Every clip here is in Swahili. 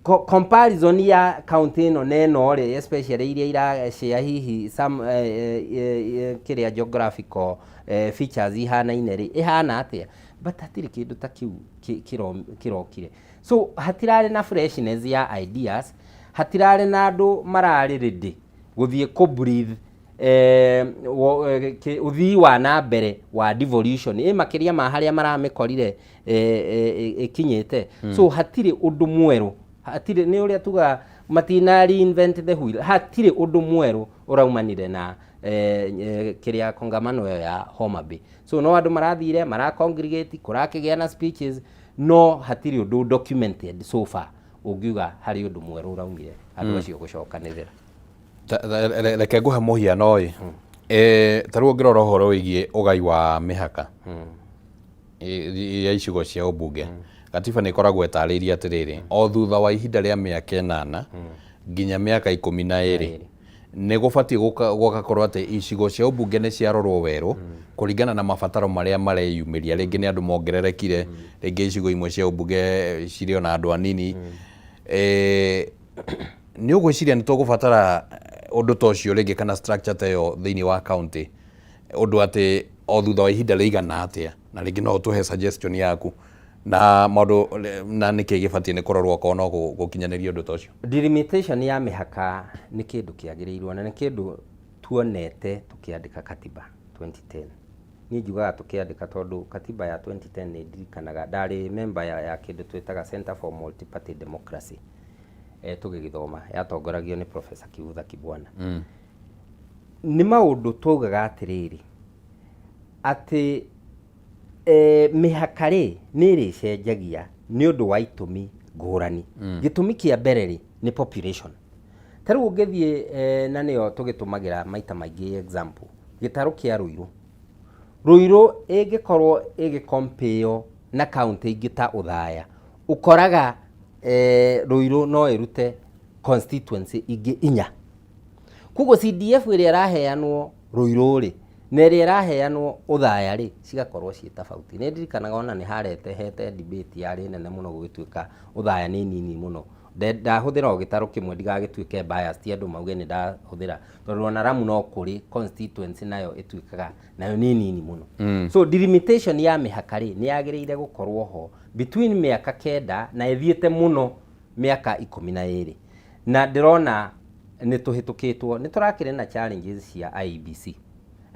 comparison ya county no neno ri especially iria ira share hihi some kiria geographical features ihana-ine ri ihana atia but hatiri kindu ta kiu kirokire. So hatirari na freshness ya ideas, hatirari na andu marari ready guthie ku breathe uthii wa na mbere wa devolution makiria ma haria maramikorire ikinyite. So hatiri undu mweru, hatiri ni uria tuga matina reinvent the wheel, hatiri undu mweru uraumanire na kiria kongamano ya Homa Bay. So no andu marathire mara congregate kurakigia na speeches, no hatiri undu documented so far ungiuga hari undu mweru uraumire andu acio gucokanirira. Reke nguhe muhiano taruo ngirora uhoro wigie ugai wa mihaka ya icigo cia ubunge. Katiba ni koragwo etariria atiriri o thutha wa ihinda ria miaka 8 nginya miaka 12 ni gubatie gugakorwo ati icigo cia ubunge ni ciarorwo weru kuringana na mabataro maria mareyumiria. Ringi ni andu mongererekire, ringi icigo imwe cia ubunge cirio na andu anini. Ni ugwiciria ni tugubatara undu tocio ringi kana structure tayo thiini wa county undu ati o thutha wa ihinda rigana atia, na ringi no tuhe suggestion yaku na maundu na niki gibatie ni kurorwo ko no gukinyaniria undu tocio. Delimitation ya mihaka ni kindu kiagirirwo na ni kindu tuonete tukiandika katiba 2010. Ni njugaga tukiandika tondu katiba ya 2010 ni ndirikanaga ndari member ya kindu twitaga Center for Multi-Party Democracy tugigithoma yatongoragio ni Professor Kivutha Kibwana. Ni maundu tugaga atiriri ati mihaka ri ni ri cenjagia ni undu wa itumi ngurani. Gitumi kia mbere ri ni population. Taru ungithie na nio tugitumagira maita maingi example gitaru kia Ruiru ingikorwo compare na county ingita Uthaya ukoraga Ruiru no irute constituency ingi 4. Kugo CDF iria raheanwo Ruiru ri na iria raheanwo Uthaya ri cigakorwo ci tofauti. Ni ndirikanaga ona ni hete debate yari nene muno gugituika Uthaya ni nini muno. Ndahuthira o gitaru kimwe ndigagituike bias ti andu mauge ni ndahuthira tondu ona Ramu no kuri constituency nayo ituikaga nayo ni nini muno. So delimitation ya mihaka ri ni yagireire gukorwo ho between miaka 9 na ithiete muno miaka 12. Na ndirona ni tuhitukitwo ni turakire na challenges cia IEBC.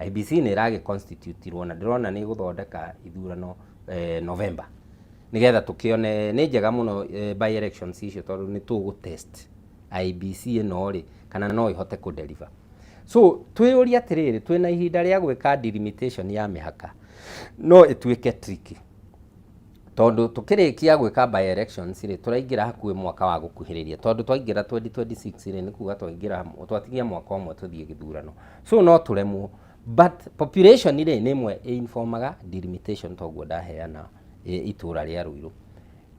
IEBC ni ragi constitute na ndirona ni guthondeka ithurano November nigetha tukione ni njega muno by elections icio tondu ni tugu test IEBC ino ri kana no ihote ku deliver. So twiyuria atiriri twina ihinda ria gwika delimitation ya mihaka no ituike tricky tondu tukirikia gwika by elections ri turaingira hakuhi mwaka wa gukuhiriria tondu twaingira 2026 ri ni kuga twaingira twatigia mwaka umwe tuthie githurano. So no turemwo but population ri ni imwe informaga delimitation toguo ndaheana itura ria Ruiru.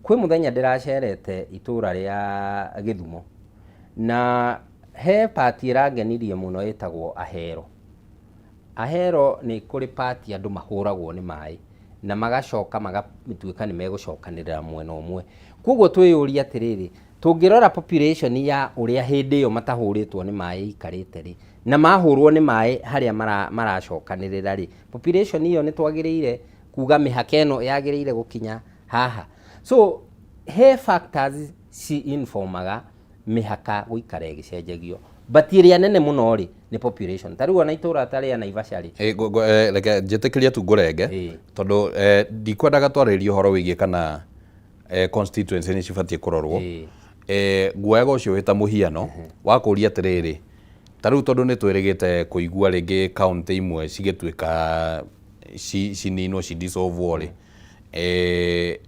Kwi muthenya ndiracerete itura ria Githumo na he party irangenirie muno itagwo Ahero. Ahero ni kuri party andu mahuragwo ni mai na magacoka magatuika ni megucokanirira mwena umwe. Kuguo twiyuria atiriri tungirora population ya uria hindi yo matahuritwo ni mai ikarite ri na mahurwo ni mai haria maracokanirira ri population iyo ni twagiriire kuga mihaka eno yagireire gukinya haha. So he factors si informaga mihaka guikare gicenjagio but iria nene muno ri ni population. Taru ona itura tari ya Naivasha ri reke njitikiria tu ngurenge tondu ndikwendaga twaririe horo wigie kana constituency ni cibatie kurorwo. Nguaga ucio wita muhiano wa kuria atiriri taru tondu ni twirigite kuigua ringi county imwe cigituika cininwo dissolve ri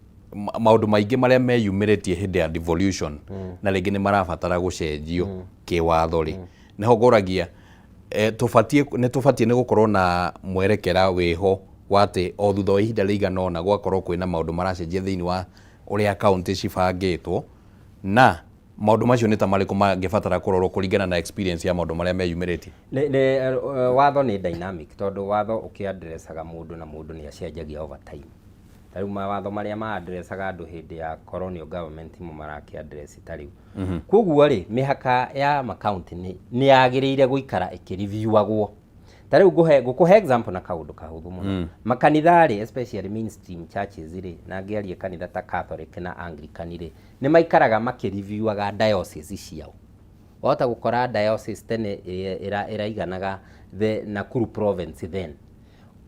maundu maingi maria meyumiritie hindi ya devolution na ringi ni marabatara gucenjio kiwatho ri neho nguragia tubatie ni gukorwo na mwerekera wiho wati o thutha wa ihinda rigana ona gwakorwo kwina maundu maracenjia thiini wa uria county cibangitwo na maundu macio ni ta mariku mangibatara kurorwo kuringana na experience ya maundu maria meyumiritie. Watho ni dynamic tondu watho ukiadressaga mundu na mundu ni acenjagia over time. tariu mawatho maria ma addressaga andu hindi ya colonial government mo maraki address tariu koguo ri mihaka ya makaunti ni yagiriire guikara ikiriviewagwo tariu gukuhe example na kaundu kahuthu muno makanitha ri especially mainstream churches ri na ngiarie kanitha ta Catholic na Anglican ri ni maikaraga makireviewaga diocese ciao wota gukora diocese tene iraiganaga the Nakuru province then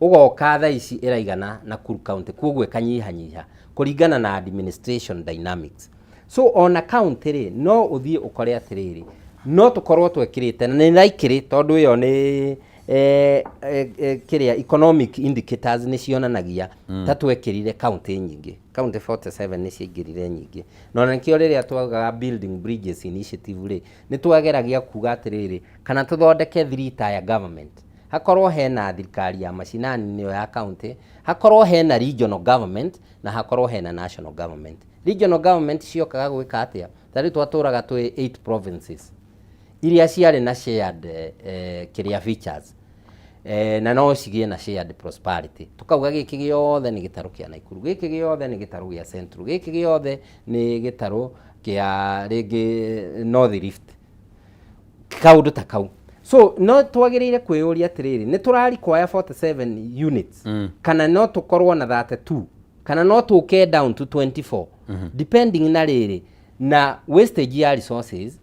ugoka tha ici iraigana Nakuru county koguo kanyihanyiha kuringana na administration dynamics so on account ri no uthie ukore atiriri no tukorwo twekirite na niraikiri tondu iyo ni kiria economic indicators ni cionanagia ta twekirire county nyingi county 47 ni ciingirire nyingi no nakio riria twagaga building bridges initiative ri ni twageragia kuga atiriri kana tuthondeke 3 tier government hakorwo hena thirikari ya mashinani niyo ya county hakorwo hena regional government na hakorwo hena national government regional government ciokaga gwika atia tari twaturaga twi 8 provinces iria ciarĩ na shared kiria features na no cigie na shared prosperity tukauga giki giothe ni gitaru kia Naikuru giki giothe ni gitaru gia Central giki giothe ni gitaru kia rigi North Rift kaundu ta kau so no twagiriire kwiyuria atiriri ni turari kwaya 47 units kana no tukorwo na 32 kana no tuke down to 24 depending na riri na wastage ya resources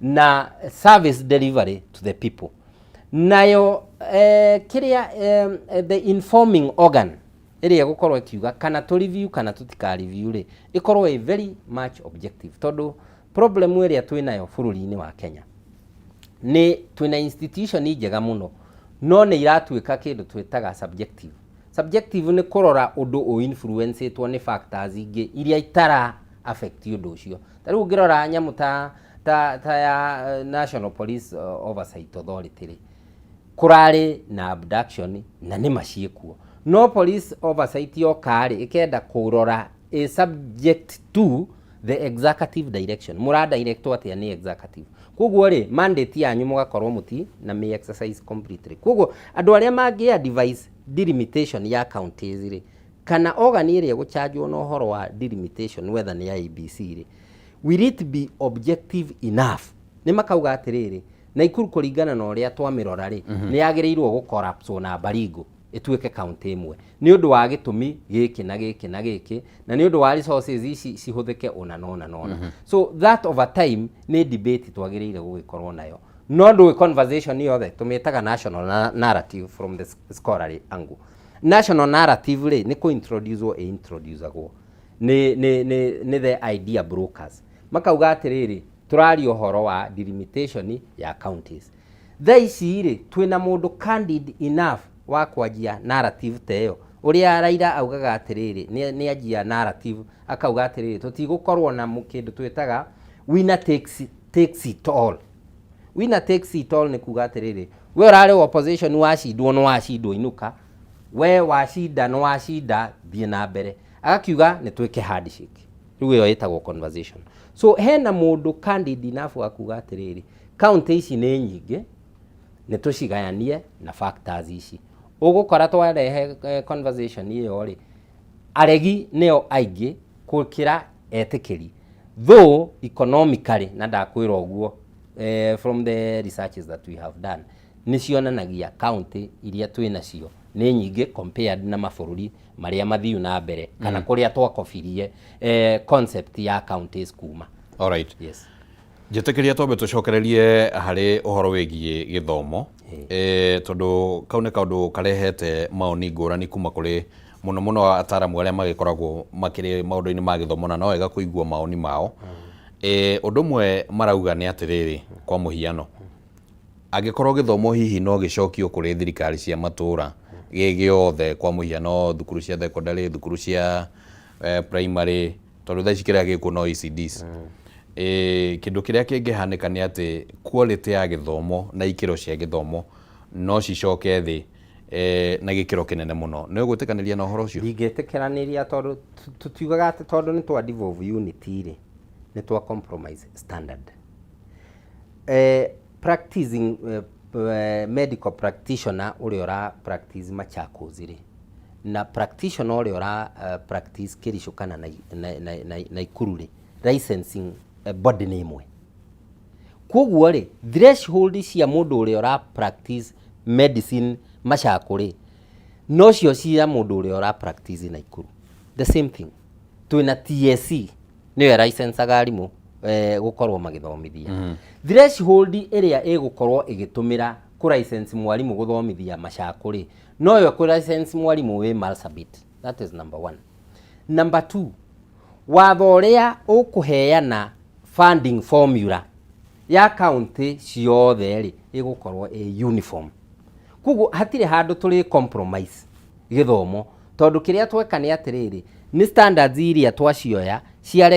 na service delivery to the people nayo kiria the informing organ iria gukorwo ikiuga kana to review kana tutika review ri ikorwo a very much objective tondu problem iria twinayo bururi-ini wa Kenya ni twina institution njega muno no ni iratuika kindu twitaga subjective ni kurora undu o influence etwo ni factors ingi iria itara affect undu ucio tariu ngirora nyamu ta ya National Police Oversight Authority ri kurari na abduction na ni maciekuo no police oversight yo kari ikenda kurora a subject to the executive direction mura director atia ni executive koguo ri mandate yanyu mugakorwo muti na me exercise completely koguo andu aria mangia device delimitation ya counties ri kana organ iria guchargewo no horo wa delimitation whether ni IBC ri will it be objective enough ni makauga atiriri Naikuru kuringana na uria twamirora ri ni yagirirwo gukorapswo na Baringo ituike county imwe ni undu wa gitumi giki na giki na giki na ni undu wa resources ici cihuthike ona so that over time ni debate twagiriire gugikorwo nayo no ndu conversation yothe tumitaga national narrative from the scholarly angle national narrative ri ni introduceagwo ni the idea brokers makauga atiriri turari uhoro wa delimitation ya counties thaici ri twina mundu candid enough wa kwanjia narrative teyo uria Raila augaga atiriri ni anjia narrative akauga atiriri tutigukorwo na mukindu twitaga winner takes it all ni kuga atiriri we urari opposition wacindwo no wacindwo inuka we wacinda no wacinda thie na mbere agakiuga ni twike handshake riu iyo itagwo conversation so hena mundu candid enough wa kuga atiriri county ici ni nyingi ni tucigayanie na factors ici ugukora twarehe conversation iyo ri aregi neo aingi kukira etikiri though economically na ndakwira uguo from the researches that we have done ni cionanagia county iria twina cio ni nyingi compared na mabururi maria mathiu na mbere kana kuria twakofirie concept ya counties kuma. All right. Yes. Njitikiria twambe tucokererie hari uhoro wigie githomo tondu kaune kaundu karehete maoni ngurani kuma kuri muno ataramu aria magikoragwo makiri maundu-ini ma githomo na no wega kuigua maoni mao undu mwe marauga ni atiriri kwa muhiano agikorwo githomo hihi no gicokio kuri thirikari cia matura giothe kwa muhiano thukuru cia secondary thukuru cia primary tondu thaici kiria gikuo no ECDs kindu kiria kingihanika ni ati quality ya githomo na ikiro cia githomo no cicoke thi na gikiro kinene muno ni ugutikaniria na uhoro ucio ndingetikiraniria tondu tutiugaga ati tondu ni twa devolve unity ri ni twa compromise standard practicing medical practitioner uri ora practice Machakos ri na practitioner ũrĩa ũra practice Kericho kana na Ikuru rĩ, licensing body nĩ ĩmwe. Koguo rĩ, threshold cia mũndũ ũrĩa ũra practice medicine Machakũ rĩ, no cio cia mũndũ ũrĩa ũra practice na Ikuru. The same thing. Twĩna TSC nĩyo licensaga arimũ gũkorwo magĩthomithia. Threshold ĩrĩa ĩgũkorwo ĩgĩtũmĩra kũ license mwarimũ gũthomithia Machakũ rĩ, no yo kũ license mwarimũ wĩ Marsabit. That is number 1. Number 2, watho ũrĩa ũkũheana funding formula ya county ciothe rĩ ĩgũkorwo uniform. Koguo hatirĩ handũ tũrĩ compromise gĩthomo, tondũ kĩrĩa tweka nĩ atĩrĩrĩ, nĩ standards iria twacioya cia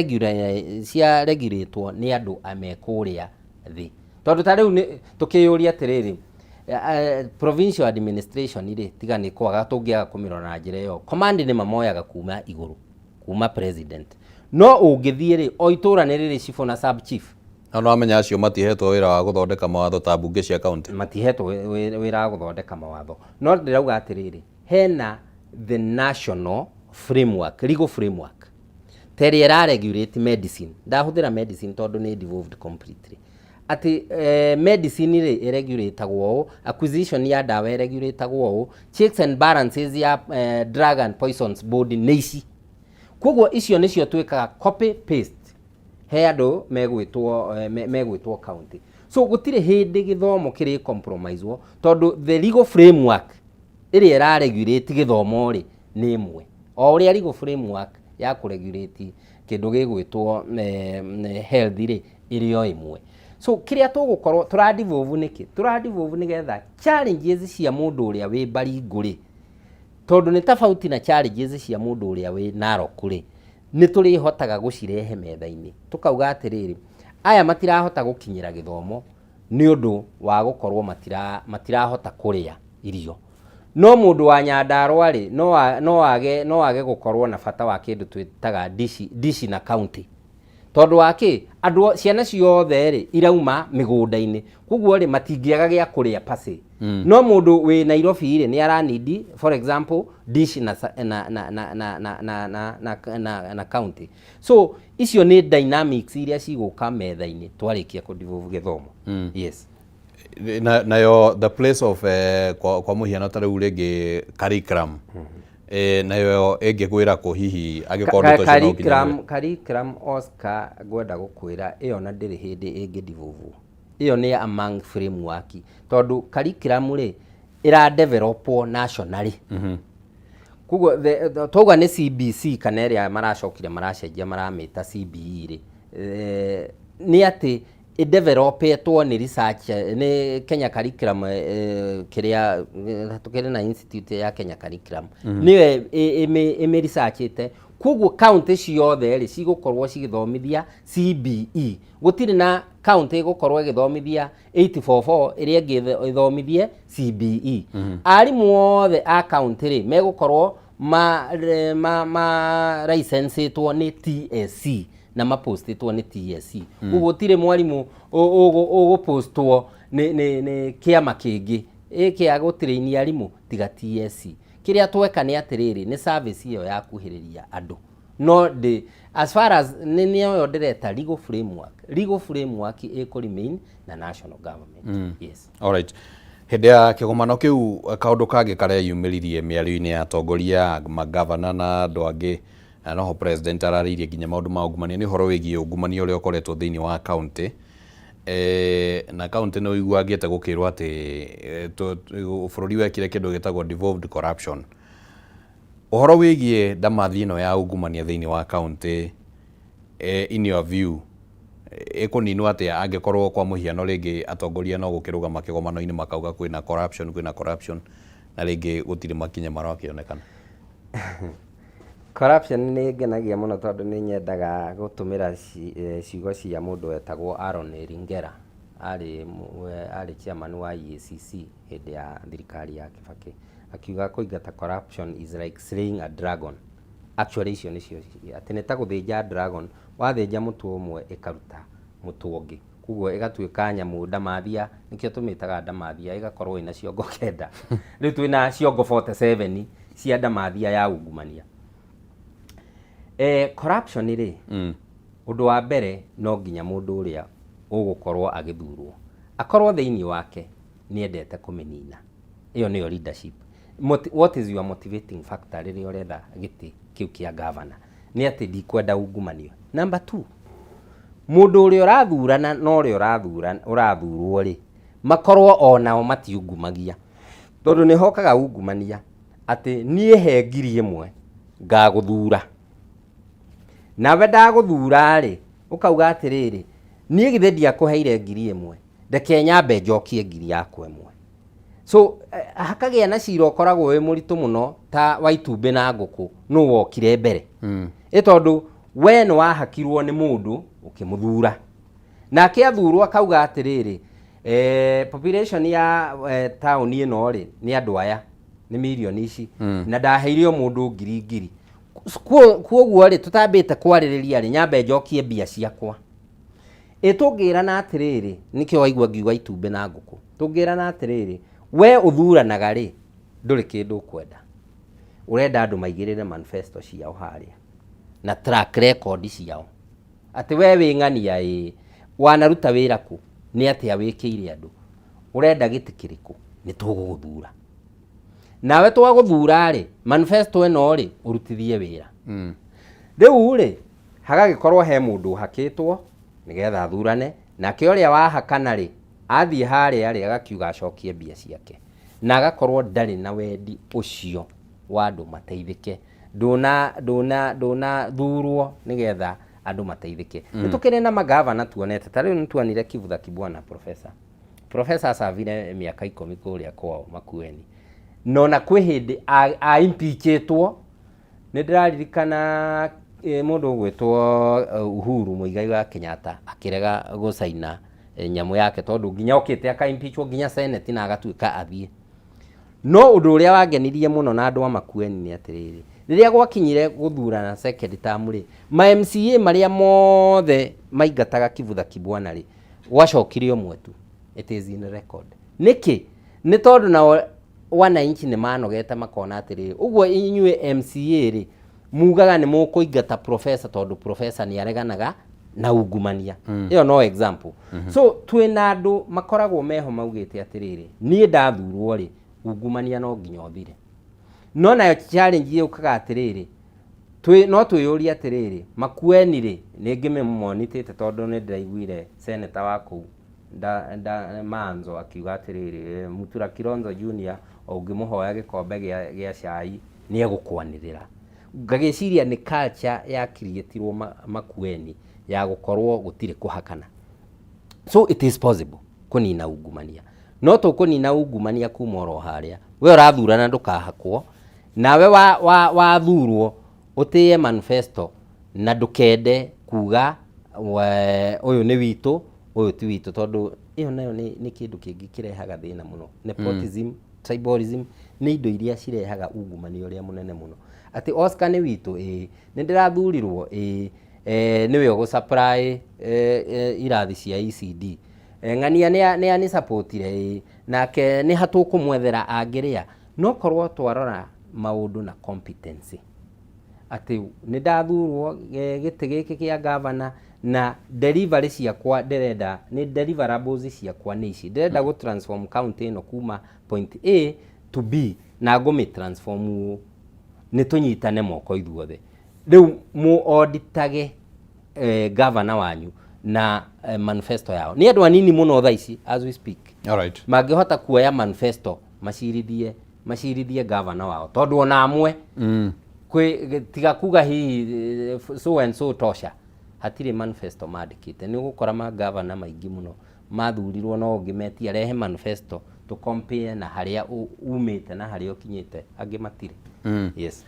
regulatwo nĩ andũ amekũrĩa thĩ. Tondũ ta rĩu tũkĩyũria atĩrĩrĩ, provincial administration rĩ, tiga nĩ kwaga tũngĩaga kũmĩrora na njĩra ĩyo, command nĩ mamoyaga kuma igũrũ, kuma president. No ũngĩthiĩ rĩ, o itũra nĩ rĩrĩ chief na sub chief. No amenya acio matihetwo wĩra wa gũthondeka mawatho ta mbunge cia county. Matihetwo wĩra wa gũthondeka mawatho. No ndĩrauga atĩrĩrĩ, hena the national framework, legal framework, terĩ ĩra regulate medicine. Ndahũthĩra medicine tondũ nĩ devolved completely. Ati medicine rĩ regulatagwo ũũ, acquisition ya ndawa regulatagwo ũũ, checks and balances ya drug and poisons board nĩ ici. Koguo icio nĩcio twĩkaga copy paste he andũ megwĩtwo county. So gũtirĩ hĩndĩ gĩthomo kĩrĩ compromise wo, tondũ the legal framework ĩrĩa ĩra regulate gĩthomo rĩ nĩ ĩmwe. O ũrĩa legal framework ya kũregulate kĩndũ gĩgwĩtwo health rĩ ĩrĩ o ĩmwe. So kĩrĩa tũgũkorwo tũradevolve nĩkĩ? Tũradevolve nĩgetha challenges cia mũndũ ũrĩa wĩ Baringo rĩ, tondũ nĩ tofauti na challenges cia mũndũ ũrĩa wĩ Narok rĩ, nĩ tũrĩhotaga gũcirehe metha-inĩ. Tũkauga atĩrĩrĩ, aya matirahota gũkinyĩra gĩthomo nĩ ũndũ wa gũkorwo matirahota kũrĩa irio. No mũndũ wa Nyandarua rĩ, no wage gũkorwo na bata wa kĩndũ twĩtaga dish na county. Tondũ wake andũ ciana ciothe rĩ irauma mĩgũnda-inĩ. Koguo rĩ matingĩaga gĩa kũrĩa pase. No mũndũ wĩ Nairobi rĩ nĩ aranidi for example dish na county. So icio nĩ dynamics iria cigũka metha-inĩ twarĩkia kũdevolve gĩthomo. Yes. Nayo the place of kwa mũhiano ta rĩu rĩngĩ curriculum nayo ĩngĩkwĩra kũ hihi angĩkorwo curriculum Oscar ngwenda gũkwĩra ĩyo na ndĩrĩ hĩndĩ ĩngĩdevolve. Ĩyo nĩ among framework, tondũ curriculum rĩ ĩra developwo nationally. Koguo twauga nĩ CBC kana ĩrĩa maracokire maracenjia maramĩta CBE rĩ, nĩ atĩ developetwo nĩ research nĩ Kenya curriculum kĩrĩa tukĩrĩ na institute ya Kenya curriculum nĩyo ĩmĩ researchite. Koguo county ciothe rĩ cigũkorwo cigĩthomithia CBE. Gũtirĩ na county gũkorwo ĩgĩthomithia 844 ĩrĩa ĩngĩthomithie CBE. Arimũ othe a county rĩ megũkorwo licensetwo nĩ TSC na mapostĩtwo nĩ TSC. Koguo gũtirĩ mwarimũ ũgũpostwo nĩ kĩama kĩngĩ kĩa gũtrain arimũ tiga TSC. Kĩrĩa tweka nĩ atĩrĩrĩ, nĩ service ĩyo ya kuhĩrĩria andũ. No as far as nĩyo ndĩreta legal framework ĩkũ-remain na national government. Yes. All right. Hĩndĩ ya kĩgomano kĩu kaũndũ kangĩ kareyumĩririe mĩario-inĩ ya atongoria magavana na andũ angĩ, noho president ararĩirie nginya maũndũ ma ungumania, nĩ ũhoro wĩgiĩ ungumania ũrĩa ũkoretwo thĩinĩ wa county. Na county no iguagĩte gũkĩrwo atĩ bũrũri wekire kĩndũ gĩtagwo devolved corruption. Ũhoro wĩgiĩ ndamathi ĩno ya ungumania thĩinĩ wa county, in your view, ĩkũninwo atĩa angĩkorwo kwa mũhiano rĩngĩ atongoria no gũkĩrũgama kĩgomano-inĩ makauga kwĩna corruption na rĩngĩ gũtirĩ makinya marakĩonekana? Corruption nĩ ngenagia mũno tondũ nĩ nyendaga gũtũmĩra ciugo cia mũndũ wetagwo Aaron Ringera, arĩ chairman wa EACC hĩndĩ ya thirikari ya Kibaki, akiuga kũingata corruption is like slaying a dragon. Actually icio nĩcio atĩ nĩ ta gũthĩnja dragon, wathĩnja mũtu ũmwe ĩkaruta mũtu ũngĩ, koguo ĩgatuĩka nyamũ ndamathia, nĩkĩo tũmĩtaga ndamathia, ĩgakorwo ĩna ciongo kenda. Rĩu twĩna ciongo 47 cia ndamathia ya ungumania. Corruption ri undu wa mbere no nginya mundu uria ugukorwo agithurwo akorwo thiini wake ni endete kumenina. Iyo niyo leadership. What is your motivating factor riria uretha giti kiu kia governor? Ni ati ndikwenda ungumanio. Number 2, mundu uria urathurana no uria urathurwo ri makorwo onao matiungumagia, tondu ni hokaga ungumania ati nie he ngiri imwe ngaguthura, nawe ndaguthura ri ukauga atiriri nie githe ndiakuheire ngiri imwe, ndeke nyambe njokie ngiri yakwa imwe. So hakagia na cira ukoragwo wi muritu muno ta wa itumbi na nguku no wokire mbere tondu we ni wahakirwo ni mundu ukimuthura nake athurwo akauga atiriri population ya town ino ri ni andu aya ni milioni ici na ndaheire mundu ngiri kuoguo ri tutambite kwaririria ri nyambe njokie mbia ciakwa. Tungirana atiriri nikio waigua ngiuga itumbi na nguku, tungirana atiriri we uthuranaga ri nduri kindu kwenda, urenda andu maigirire manifesto ciao haria na track record ciao ati we wing'ania wanaruta wira ku ni atia wikire andu urenda giti kiriku ni tuguguthura nawe twaguthura ri manifesto eno ri urutithie wira. Riu ri hagagikorwo he mundu hakitwo nigetha athurane nake uria wahakana ri athie haria ri agakiuga acokie mbia ciake na agakorwo ndari na wendi ucio wa andu mateithike, nduna thurwo nigetha andu mateithike. Nitukire na magavana tuonete tariu nituanire Kivutha Kibwana professor asavire miaka 10 kuria kwao Makueni nona kwi hindi a impeachitwo. Nindiraririkana mundu gwitwo Uhuru Muigai wa Kenyatta akirega gucaina nyamu yake tondu nginya okite aka impeachwo nginya senate na agatuika athie. No undu uria wangenirie muno na andu a Makueni ni atiriri riria gwakinyire guthurana second term ri ma MCA maria mothe maingataga Kivutha Kibwana ri gwacokire umwe tu. It is in record. Niki ni tondu na wananchi ni manogete makona atiriri uguo inyue MCA ri mugaga ni mukuingata professor tondu professor ni areganaga na ungumania. Iyo no example. So twina andu makoragwo meho maugite atiriri nie ndathurwo ri ungumania no nginya uthire. No nayo challenge yukaga atiriri no twiyuria atiriri Makueni ri ningime monitite tondu ni ndaiguire senator waku Manzo akiuga atiriri Mutura Kilonzo Junior ungimuhoya gikombe gia cai ni egukwanirira. Ngagiciria ni culture ya creatirwo Makueni ya gukorwo gutire kuhakana. So it is possible kunina ungumania. No to kunina ungumania kuma ro haria we urathurana ndukahakwo nawe wathurwo utie manifesto na ndukende kuga uyu ni witu uyu ti witu tondu iyo nayo ni kindu kingi kirehaga thina muno. Nepotism, tribalism ni indo iria cirehaga ungumania uria munene muno. Ati Oscar ni witu ni ndirathurirwo niwe ugu supply irathi cia ECD ng'ania ni ani supportire nake ni hatukumwethera angiria. No korwo twarora maundu na competency ati ni ndathurwo giti giki kia governor na delivery ciakwa ndirenda ni deliverables ciakwa ni ici ndirenda gu transform county ino kuma point A to B na ngumi transform ni tunyitane moko ithuothe. Riu mu auditage governor wanyu na manifesto yao ni andu anini muno tha ici as we speak. All right. Mangihota kuoya manifesto macirithie governor wao tondu ona amwe kwi tiga kuga hi so and so tosha hatire manifesto mandikite. Ni gukora ma governor maingi muno mathurirwo no ngimetia rehe manifesto to compare na haria umite na haria ukinyite angi matire. Yes.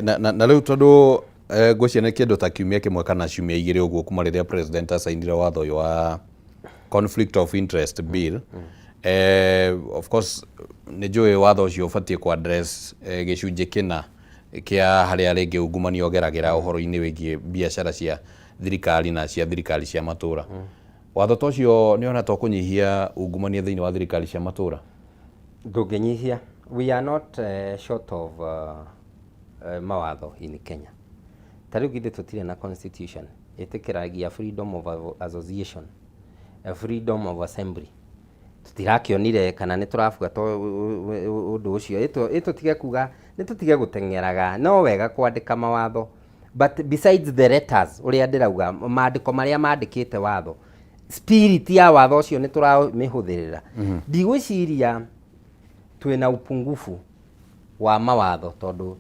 Na riu tondu ngwiciana kindu ta kiumia kimwe kana ciumia igiri uguo kuma riria president asainire watho uyu wa conflict of interest bill. Of course ni njui watho ucio ubatie ku address gicunji kina kia haria ringi ungumania ogeragira uhoro-ini wigie biashara cia thirikari na cia thirikari cia matura. Watho tocio ni ona to kunyihia ungumania thiini wa thirikari cia matura? Ndunginyihia We are not short of mawatho in Kenya. Tariu githe tutire na constitution itikiragia freedom of association, freedom of assembly. Tutirakionire kana ni turabuata undu ucio ito tige kuga ni tutige gutengeraga no wega kwandika mawatho, but besides the letters uria ndirauga maandiko maria mandikite watho, spirit ya watho ucio ni turamihũthĩrĩra. Ndigwiciria twina upungufu wa mawatho tondu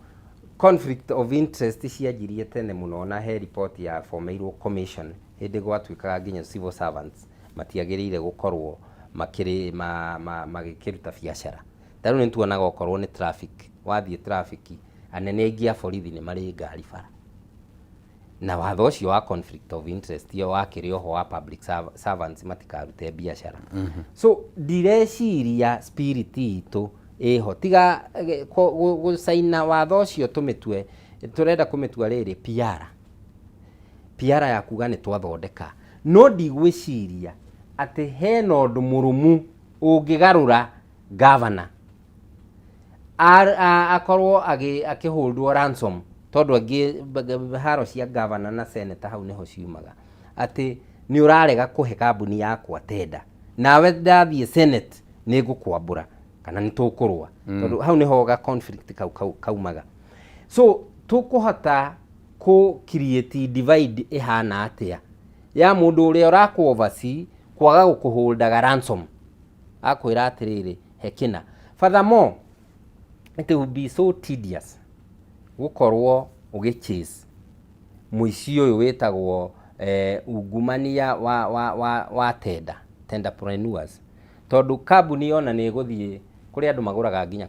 conflict of interest cianjirie tene muno na he report ya formeirwo commission hindi gwatuikaga nginya civil servants matiagirire gukorwo makiri magikiruta biacara. Tariu ni tuonaga okorwo ni traffic, wathie traffic anene aingi a borithi ni mari ngari bara, na watho ucio wa conflict of interest yo wakiri oho wa public servants matikarute biacara. So direciria spirit itu eho tiga gusaina watho ucio tumitue turenda kumitua riri piara ya kuga ni twathondeka, no ndigwiciria ati hena undu murumu ungigarura governor akorwo akiholdwo ransom tondu angi haro cia governor na senator hau niho ciumaga ati ni urarega kuhe kambuni yakwa tenda nawe ndathie senate ni ngukwambura kana ni tukurwa tondu hau niho ga conflict kaumaga. So tukuhota ku create divide ihana atia ya mundu uria uraku oversee kwaga gukuholdaga ransom akwira atiriri hekina. Furthermore, it will be so tedious gukorwo ugichase muici uyu witagwo ungumania wa tenderpreneurs tondu kambuni yona ni guthie kuri andu maguraga nginya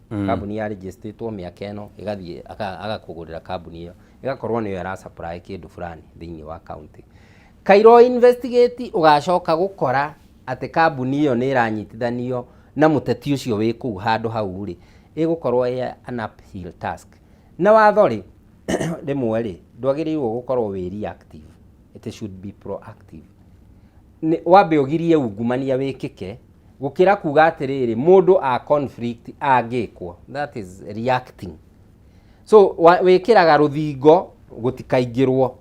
kambuni ya registrtwo miaka eno igathie agakugurira kambuni iyo igakorwo niyo ara supply kindu fulani thiini wa county. Kairo investigate ugacoka gukora ati kambuni iyo ni iranyitithanio na muteti ucio wi kuu handu hau ri igukorwo an uphill task. Na watho ri rimwe ri ndwagirirwo gukorwo wi reactive, it should be proactive. Wambe ugirie ungumania wikike gukira kuga atiriri mundu a conflict agikwo, that is reacting. So wikiraga ruthingo gutikaingirwo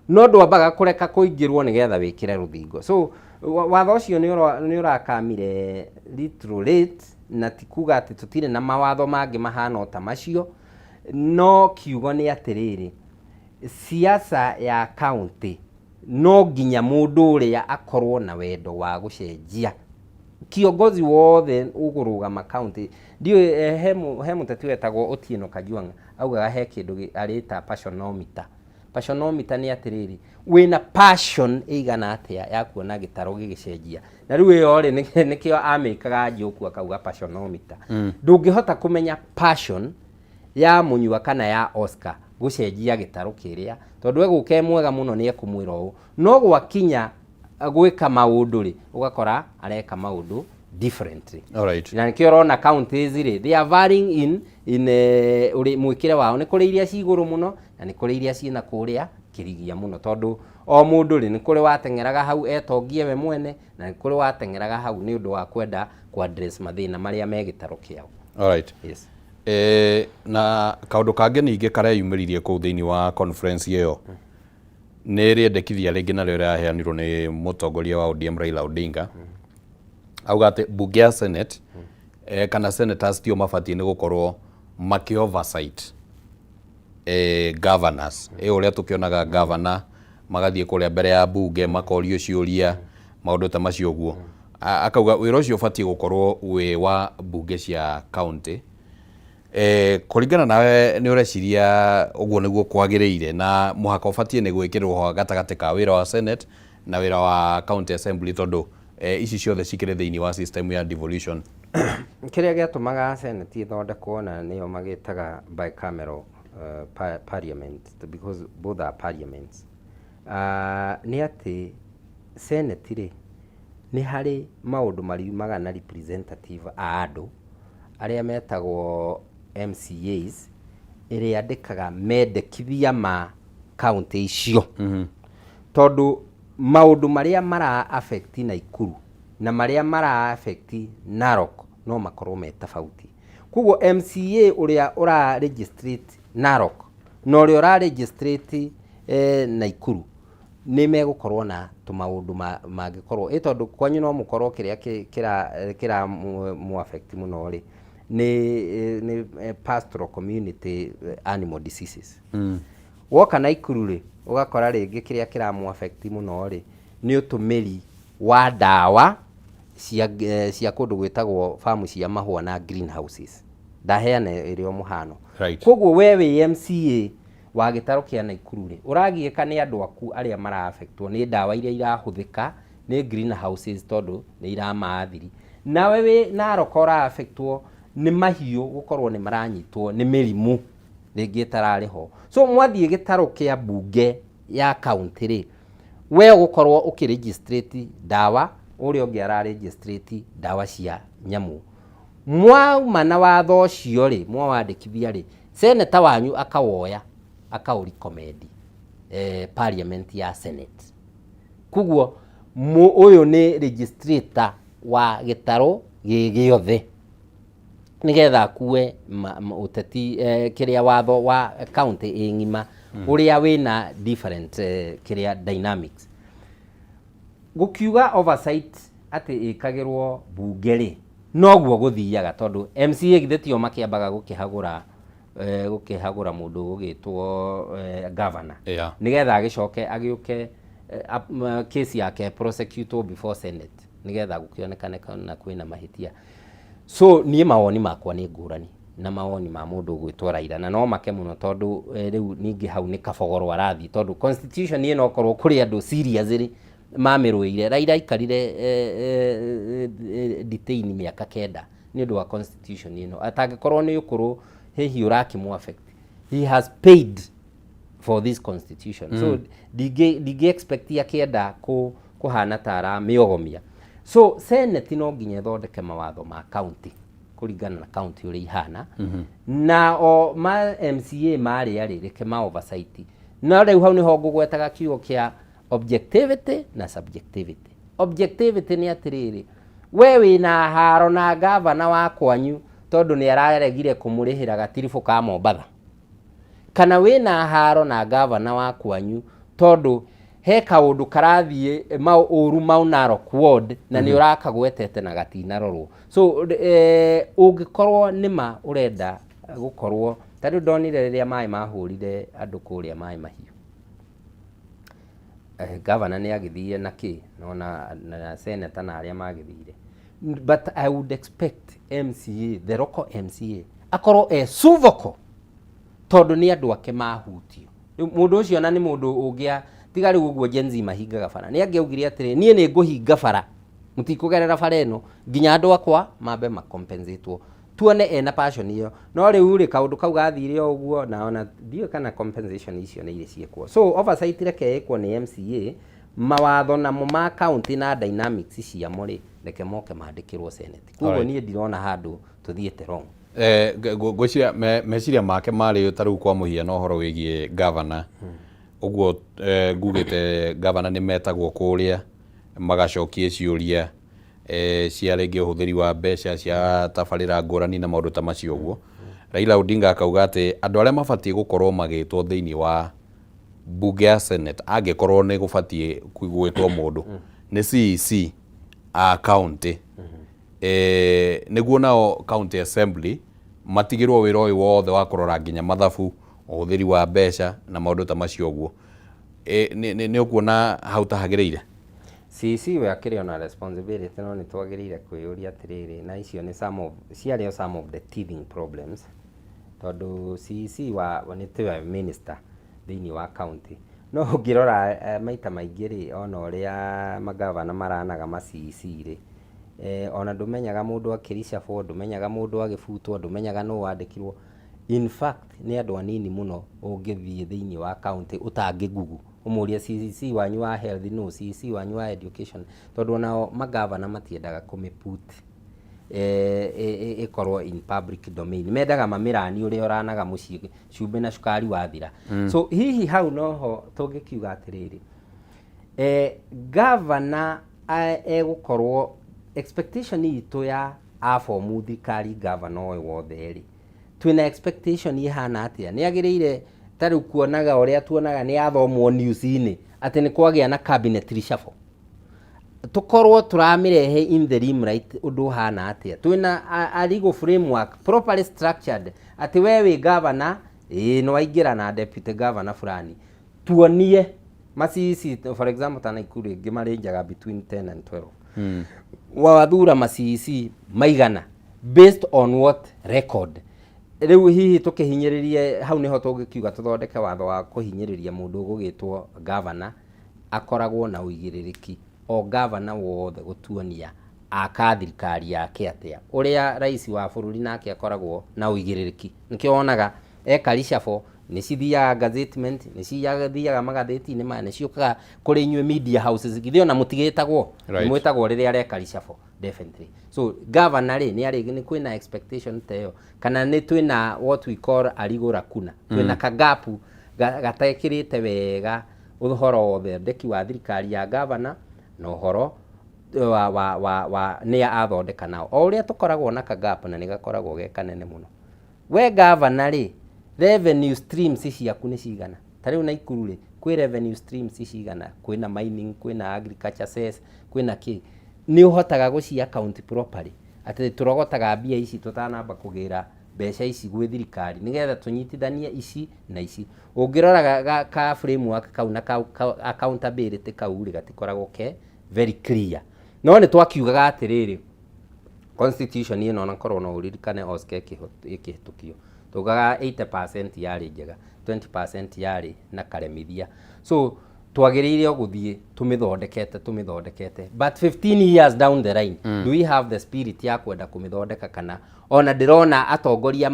no ndwambaga kureka kuingirwo nigetha wikire ruthingo. So watho ucio ni urakamire little late na tikuga ati tutire na mawatho mangi mahana ta macio, no kiugo ni atiriri siasa ya county no nginya mundu uria akorwo na wendo wa gucenjia. Kiongozi wothe ugurugama county ndio he muteti wetagwo Otieno Kajwang' augaga he kindu arita passionometer. Passionometer ni atiriri wina passion igana atia ya kuona gitaro gigicenjia, na riu iyo ri nikio amikaga njoku akauga passionometer. Ndungihota kumenya passion ya munyua kana ya Oscar gucenjia gitaro kiria tondu eguke mwega muno ni ekumwira u no gwakinya gwika maundu ri ugakora areka maundu differently. Alright. Na nikio rona counties ri they are varying in uri mwikire wao ni kuri iria ciguru muno na ni kuri iria cina kuria kirigia muno tondu o mundu ri ni kuri watengeraga hau etongie we mwene na ni kuri watengeraga hau ni undu wa kwenda ku address mathina maria megitaro kiao. Alright. Yes. Na kaundu kangi ningi kareyumiririe kuu thiini wa conference iyo ni riendekithia ringi na rio raheanirwo ni mutongoria wa ODM Raila Odinga auga ati bunge ya Senate kana senators tio mabatie ni gukorwo maki oversight governors uria tukionaga governor magathie kuria mbere ya bunge makorio ciuria maundu ta macio guo. Akauga wira ucio ubatie gukorwo wi wa bunge cia county. Kuringana nawe ni ureciria uguo niguo kwagiriire na muhaka ubatie ni gwikirwo gatagati ka wira wa Senate na wira wa county assembly tondu ici ciothe cikire thiini wa system ya devolution? Kiria giatumaga Senate ithondekwo na niyo magitaga bicameral parliament because both are parliaments. Ni ati Senate ri ni hari maundu mariumaga na representative a andu aria metagwo MCAs iria andikaga mendekithia ma county icio. Tondu maundu maria mara affect Naikuru na maria mara affect Narok no makorwo me tofauti. Koguo MCA uria ura registrate Narok na uria ura registrate Naikuru ni megukorwo na tumaundu mangikorwo tondu kwanyu no mukorwo kira mu affect muno ri ni pastoral community animal diseases. Woka Naikuru ri ugakora ringi kira mu affect muno ri ni utumiri wa dawa cia kundu gwitagwo farm cia mahua na greenhouses. Ndaheana irio muhano. Koguo wewe MCA wa gitaro kia Naikuru ri uragieka ni andu aku aria mara affectwo ni dawa iria irahuthika ni greenhouses tondu ni iramaathiri. Na wewe Narok ura affectwo ni mahiu gukorwo ni maranyitwo ni mirimu ringi tarariho. So mwathie gitaro kia bunge ya county ri we gukorwo ukiregistrate dawa uria ungi ara registrate dawa cia nyamu. Mwauma na watho cio ri mwawandikithia ri senator wanyu akawoya akauricommend parliament ya Senate. Koguo uyu ni registrator wa gitaro giothe nigetha kuwe uteti kiria watho wa county ngima uria wina different kiria dynamics. Gukiuga oversight ati ikagirwo bunge ri noguo guthiaga tondu MCA githetio makiambaga gukihagura mundu gugitwo governor nigetha agicoke agiuke case yake prosecute before Senate nigetha gukionekane na kwina mahitia. So nie mawoni makwa ni ngurani na mawoni ma mundu gwitwa Raila na no make muno tondu riu ningi hau ni kabogoro arathi tondu constitution ni no korwo kuri andu serious ri mamirwire. Raila ikarire detain miaka 9 ni undu wa constitution ino atangikorwo ni ukuru hihi urakimu affect. He has paid for this constitution. So digi expect ya kienda kuhana tara miogomia. So Senate no nginya thondeke mawatho ma county kuringana na county uri ihana na o ma MCA mari aririke ma oversight. Na riu hau ni ho ngugwetaga kiugo kia objectivity na subjectivity. Objectivity ni atiriri we wina haro na governor wa kwanyu tondu ni araregire kumurihira gatirifu ka Mombatha, kana wina haro na governor wa kwanyu tondu he kaundu karathie mauru mau Narok ward na ni urakagwetete na gatinarorwo. So ungikorwo nima urenda gukorwo tadu donire riria mai mahurire andu kuria mai mahiu governor ni agithie na ki na senator na aria magithire. But I would expect MCA, the local MCA akorwo suvoko tondu ni andu ake mahutio. Mundu ucio na ni mundu ungia tigari uguo jenzi mahingaga bara ni angiaugire atire nie ni nguhinga bara mutikugerera bara eno nginya andu akwa mambe makompensatwo tuone ena passion iyo. No riu ri kaundu kau gathire uguo naona dio kana compensation icio ni ile ciekwo. So oversight reke ikwo ni MCA mawatho na ma county na dynamics cia muri reke moke mandikirwo Senate. Kugo nie ndirona handu tuthiete wrong. Gwiciria meciria make mari taru kwa muhiano horo wigie governor uguo ngugite governor ni metagwo kuria magacokie ciuria cia rĩngĩ ũhũthĩri wa mbeca cia tabarĩra ngũrani na maũndũ ta macio ũguo. Raila Odinga akauga atĩ andũ arĩa mabatiĩ gũkorwo magĩtwo thĩinĩ wa bunge ya Senate angĩkorwo nĩ gũbatiĩ gwĩtwo mũndũ nĩ CEC a county nĩguo nao county assembly matigĩrwo wĩra ũyũ wothe wa kũrora nginya mathabu ũhũthĩri wa mbeca na maũndũ ta macio ũguo. Nĩ ũkuona hau tahagĩrĩire CEC we akiri ona responsibility no ni twagirire kwiyuria atiriri na icio ni some of the teething problems tondu CEC wa ni tiwe minister thini wa county no ngirora maita maingi ri ona uria magavana maranaga ma CEC ri ona ndumenyaga mundu akirisha fo ndumenyaga mundu agifutwo ndumenyaga no wandikirwo. In fact ni andu anini muno ungithie thini wa county utangigugu umuria CEC wanyu wa health no CEC wanyu wa education tondu nao magavana matiendaga kumiput ikorwo in public domain mendaga mamirani uria oranaga mucii cumbe na cukari wathira. So hihi hau noho tungikiuga atiriri governor egukorwo expectation itu ya afomu thirikari governor oyo wothe ri twina expectation ihana atia ni agirire tari kuonaga uria tuonaga ni athomwo news-ini ati ni kwagia na cabinet reshuffle tukorwo turamirehe in the limelight undu hana atia twina a legal framework properly structured ati we wi governor no aingira na deputy governor fulani tuonie macisi for example tana ikuru ingi marenjaga between 10 and 12 wathura macisi maigana based on what record riu hihi tukihinyiririe hau niho tungikiuga tuthondeke watho wa kuhinyiriria mundu gugitwo governor akoragwo na uigiririki o governor wothe gutuonia aka thirikari yake atia uria rais wa bururi nake akoragwo na uigiririki nikio wonaga eka reshuffle ni cithiaga gazettement ni cithiaga magatheti-ini maya ni ciukaga kuri inyue media houses githio na mutigitagwo mwitagwo riria areka reshuffle definitely so governor ni ari ni kwina expectation teo kana ni twina what we call a legal lacuna twina kagapu gatekirite wega uhoro wothe ndeki wa thirikari ya governor no horo wa ni athondeka nao o uria tukoragwo na kagapu na ni gakoragwo ge kanene muno we governor revenue streams ciaku ni cigana tariu na ikuru ri kwi revenue streams cigana kwina mining kwina agriculture cess kwina ki ni uhotaga guci account properly ati turogotaga mbia ici tutanamba kugira mbeca ici gwi thirikari nigetha tunyitithanie ici na ici ungirora ka framework kau na accountability kau ri gatikoragwo ke very clear no ni twakiugaga atiriri constitution ino na korona uririkane oske ikihitukio tugaga 80% yari njega 20% yari na karemithia so twagiriire guthie tumithondekete but 15 years down the line do we have the spirit ya kwenda kumithondeka kana ona ndirona atongoria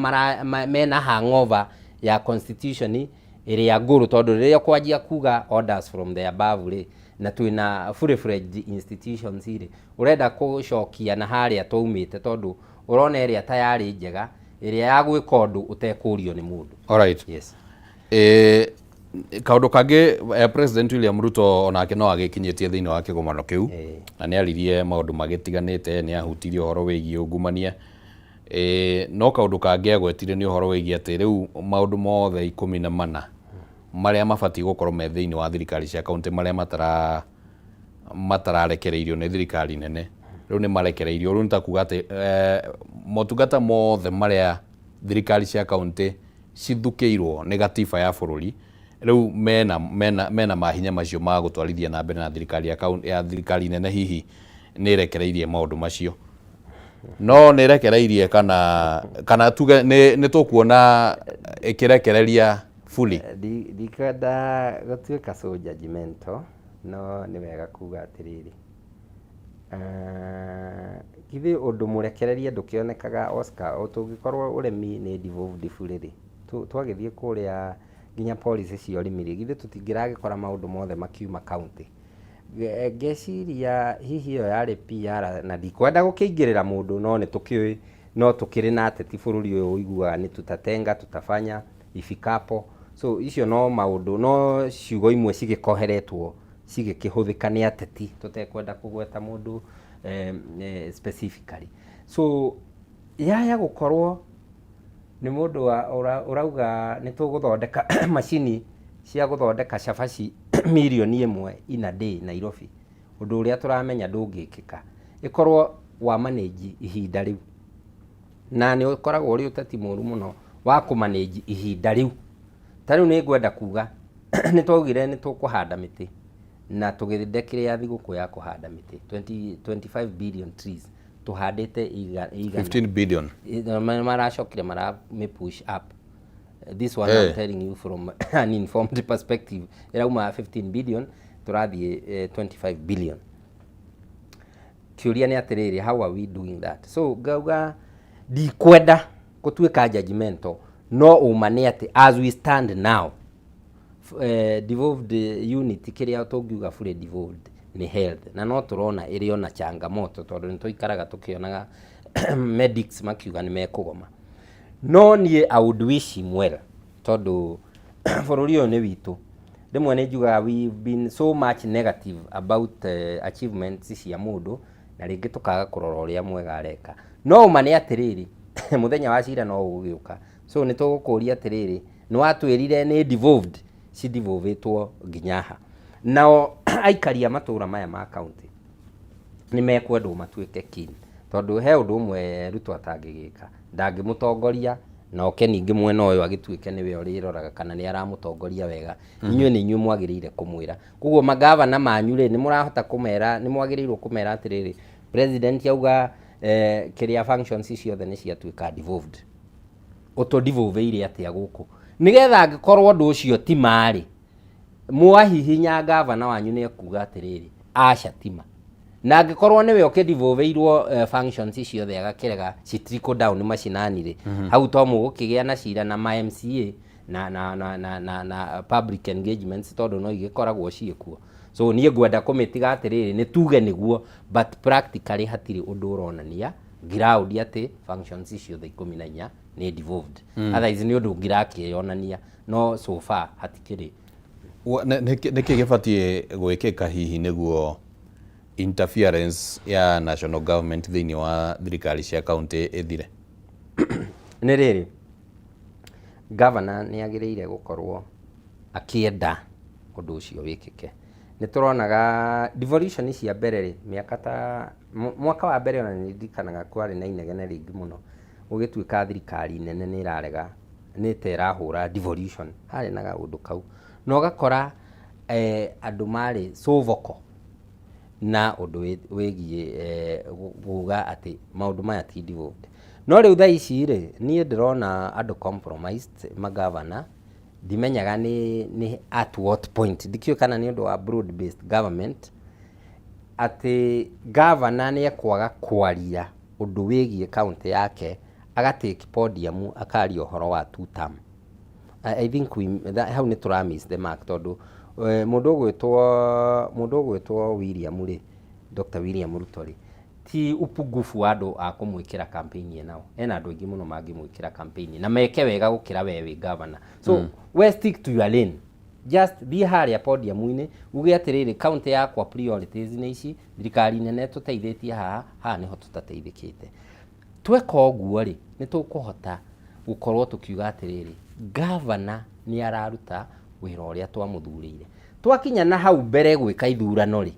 mena hangover ya constitution iria nguru tondu riria kwanjia kuga orders from the above ri na twina fully fledged institutions iri urenda kucokia na haria twaumite tondu urona iria tayari njega iria ya gwika undu utekurio ni mundu. Alright. Yes. Kaundu kangi President William Ruto onake no agikinyitie thiini wa kigomano kiu na ni aririe maundu magitiganite ni ahutirie uhoro wigie ungumania no kaundu kangi agwetire ni uhoro wigie ati riu maundu mothe 14 maria mabati gukorwo me thiini wa thirikari cia kaunti maria matararekereirio ni thirikari nene riu ni marekereirio riu ntakuga ati motungata mothe maria thirikari cia kaunti cithukiirwo ni gatiba ya bururi riu mena mahinya macio ma gutwarithia na mbere na thirikari ya thirikari nene hihi ni rekereirie maundu macio no ni rekereirie kana tuge ni tukuona ikirekereria fully dikada gatuika so judgmental no ni wega kuga atiriri kithi undu murekereria ndukionekaga Oscar o tungikorwo uremi ni devolved fully twagithie kuria ginya policy cia urimi githi tutingiragikora maundu mothe makiuma county ngeciria hihi iyo yari PR na ndikwenda gukiingirira mundu no ni tukiwi no tukiri na ateti bururi uyu uiguaga ni tutatenga tutafanya ifikapo so icio no maundu no ciugo imwe cigikoheretwo cigikihuthika ni ateti tutekwenda kugweta mundu specifically so yaya gukorwo ni mundu urauga ni tuguthondeka machini cia guthondeka cabaci milioni imwe in a day Nairobi undu uria turamenya ndungikika ikorwo wa manage ihinda riu na ni ukoragwo uri uteti muru muno wa ku manage ihinda riu tariu ni ngwenda kuga ni twagire ni tukuhanda miti na tugithindekire ya thiguku ya kuhanda miti 25 billion trees tuhandite iga 15 billion maracokire me push up this one I'm telling you from an informed perspective irauma 15 billion turathie 25 billion kiuria ni atiriri how are we doing that so gauga ndikwenda gutuika judgmental no umane ati as we stand now devolved unit kiria tungiuga fully devolved ni health na no turona iri ona changamoto tondu ni tuikaraga tukionaga medics makiuga ni mekugoma no nie I would wish him well tondu bururi uyu ni witu rimwe ni njuga we've been so much negative about achievements cia mundu na rĩngĩ tukaga kũrora ũrĩa mwega areka. No uma nĩ atĩrĩrĩ mũthenya wa cira no ũgũgĩũka. So nĩ tũgũkũria atĩrĩrĩ, nĩ watwĩrire nĩ devolved, ci devolvetwo nginya ha. Nao aikari a matũra maya ma county nĩ mekwendwo matuĩke keen, tondũ he ũndũ ũmwe Ruto atangĩgĩka, ndangĩmũtongoria na oke ningĩ mwena ũyũ agĩtuĩke nĩwe ũrĩroraga kana nĩ aramũtongoria wega. Inyuĩ nĩ inyuĩ mwagĩrĩire kũmwĩra. Koguo magavana manyu rĩ, nĩ mũrahota kũmera, nĩ mwagĩrĩirwo kũmera atĩrĩrĩ, president yauga kĩrĩa functions ciothe nĩ ciatuĩka devolved, ũtũ-devolveire atĩa gũkũ, nĩgetha angĩkorwo ũndũ ũcio ti marĩ, mwahihinya gavana wanyu nĩ ekuga atĩrĩrĩ aca tima, na angĩkorwo nĩwe ũkĩ-devolveirwo functions ciothe agakĩrega ci trickle down macinani rĩ, hau to mũgũkĩgĩa na cira na ma MCA na public engagements, tondũ no igĩkoragwo ciĩkuo. So niĩ ngwenda kũmĩtiga atĩrĩrĩ, nĩ tuge nĩguo, but practically hatirĩ ũndũ ũronania ground atĩ functions ciothe 14 nĩ devolved. Otherwise nĩ ũndũ ngĩrakĩonania, no so far hatikĩrĩ. Nĩkĩ gĩbatiĩ gwĩkĩka hihi nĩguo interference ya national government thĩinĩ wa thirikari cia county ĩthire? Nĩ rĩrĩ, governor nĩ agĩrĩire gũkorwo akĩenda ũndũ ũcio wĩkĩke. Nĩ tũronaga devolution cia mbere rĩ, mĩaka ta mwaka wa mbere ona nĩ ndirikanaga kwarĩ na inegene rĩingĩ mũno, gũgĩtuĩka thirikari nene nĩ ĩrarega, nĩ ta ĩrahũra devolution, harĩ na gaũndũ kau, na ũgakora andũ marĩ so vocal na ũndũ wĩgiĩ kuga atĩ maũndũ maya ti devolved. No rĩu thaa ici rĩ, niĩ ndĩrona andũ compromised magavana, ndimenyaga nĩ at what point, ndikiũĩ kana nĩ ũndũ wa broad based government, atĩ governor nĩ ekwaga kwaria ũndũ wĩgiĩ county yake, agatake podium akaria ũhoro wa 2 term. I think hau nĩ tũra miss the mark, tondũ mũndũ ũgwĩtwo William rĩ, Dr. William Ruto rĩ, ti upungufu wa andũ a kũmwĩkĩra campaign nao, ena andũ aingĩ mũno mangĩmwĩkĩra campaign na meke wega gũkĩra we wĩ governor. So we stick to your lane, just thiĩ harĩa podium-inĩ uge atĩrĩrĩ, county yakwa priorities nĩ ici, thirikari nene tũteithĩtie haha nĩho tũtateithĩkĩte. Tweka ũguo rĩ, nĩ tũkũhota gũkorwo tũkiuga atĩrĩrĩ, governor nĩ araruta wĩra ũrĩa twamũthurĩire. Twakinya na hau mbere gwĩka ithurano rĩ,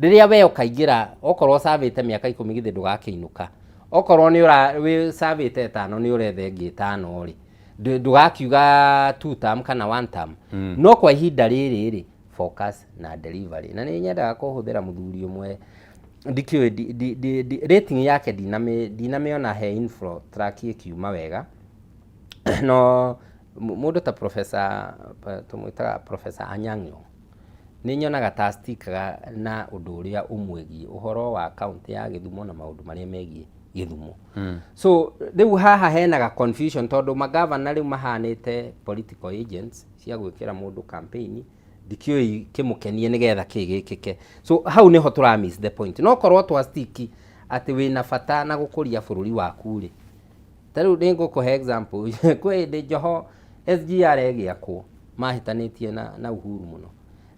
rĩrĩa we ũkaingĩra, okorwo savĩte mĩaka 10 githĩ ndũgakĩinũka, okorwo nĩ savĩte 5 nĩ ũrethe ĩngĩ 5 rĩ, ndũgakiuga 2 term kana 1 term. No kwa ihinda rĩrĩ rĩ, focus na delivery. Na nĩ nyendaga kũhũthĩra mũthuri ũmwe, ndikiũĩ rating yake ndinamĩona he info track ĩkiuma wega, no mũndũ ta professor, tũmwĩtaga Professor Anyang'o, nĩ nyonaga ta stikaga na ũndũ ũrĩa ũmwĩgiĩ ũhoro wa county ya Gĩthumo na maũndũ marĩa megiĩ Gĩthumo. So rĩu haha henaga confusion, tondũ magavana rĩu mahanĩte political agents cia gwĩkĩra mũndũ campaign, ndikiũĩ kĩmũkenie nĩgetha kĩgĩkĩke. So hau nĩho tũra miss the point. No korwo twa stick atĩ wĩna bata na gũkũria bũrũri waku rĩ, ta rĩu nĩ ngũkũhe example, kwĩ hĩndĩ Joho SGR ĩgĩakwo mahĩtanĩtie na Uhuru mũno,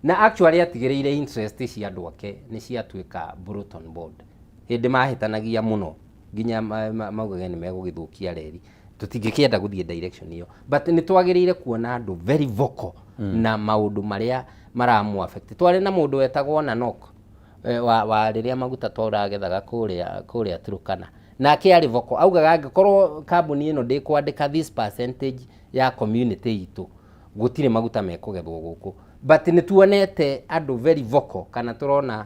na actually atigĩrĩire interest cia andũ ake nĩ ciatuĩka bulletin board. Hĩndĩ mahĩtanagia mũno nginya maugaga nĩ megũgĩthũkia reri, tũtingĩkĩenda gũthiĩ direction iyo, but nĩ twagĩrĩire kuona andũ very vocal na maũndũ marĩa maramu affect. Twarĩ na mũndũ wetagwo Nanok wa rĩrĩa maguta tũragethaga kũrĩa Turkana, nake arĩ vocal, augaga angĩkorwo kambuni ĩno ndĩkwandĩka this percentage ya community itũ, gũtirĩ maguta mekũgethwo gũkũ. But nĩ tuonete andũ very vocal, kana tũrona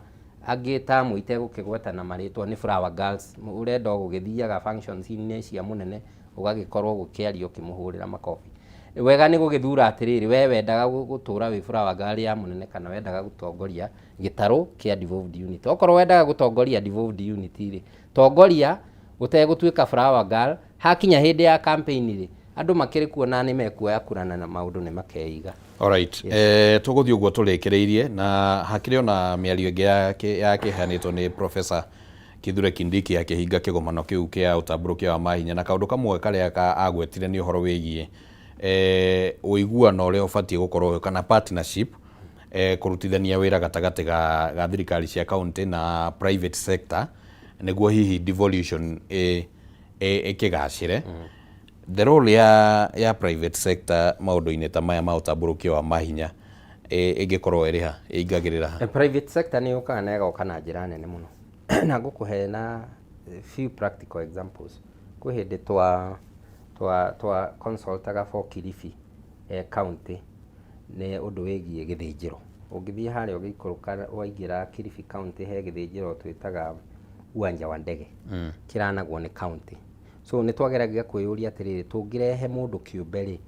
angĩ ta mũite gũkĩgweta na marĩtwa nĩ Flower Girls, ũrenda gũgĩthiaga functions-inĩ cia mũnene ũgagĩkorwo gũkĩario ũkĩmũhũrĩra makobi. Wega nĩ gũgĩthura atĩrĩrĩ, we wendaga gũtũra wĩ Flower Girl ya mũnene kana wendaga gũtongoria gĩtarũ kĩa devolved unit. Okorwo wendaga gũtongoria devolved unit rĩ, tongoria ũtegũtuĩka Flower Girl, hakinya hĩndĩ ya campaign rĩ, andũ makĩrĩ kuona nĩ mekuoya kurana na maũndũ nĩ makeiga. Alright, tũgũthiĩ ũguo tũrĩkĩrĩirie, na hakĩrĩ ona mĩario ĩngĩ yakĩheanĩtwo nĩ Professor Kithure Kindiki akĩhinga kĩgomano kĩu kĩa ũtambũrũkia wa mahinya, na kaũndũ kamwe karĩa agwetire nĩ ũhoro wĩgiĩ ũiguano ũrĩa ũbatiĩ gũkorwo kana partnership kurutithania wira gatagati ga thirikari cia county na private sector niguo hihi devolution ikigacire. The role ya private sector maundu-ini ta maya ma utamburukio wa mahinya ingikorwo iri ha ingagirira ha? Private sector ni yukaga na igoka na njira nene muno na ngukuhe na few practical examples. Kwi hindi twa consultaga for Kilifi county ni undu wigie githinjiro. Ungithie haria ugikuruka waingira Kilifi county he githinjiro twitaga uwanja wa ndege kiranagwo ni county. So ni twageragia kwiyuria atiriri tungirehe mundu kiumbe ri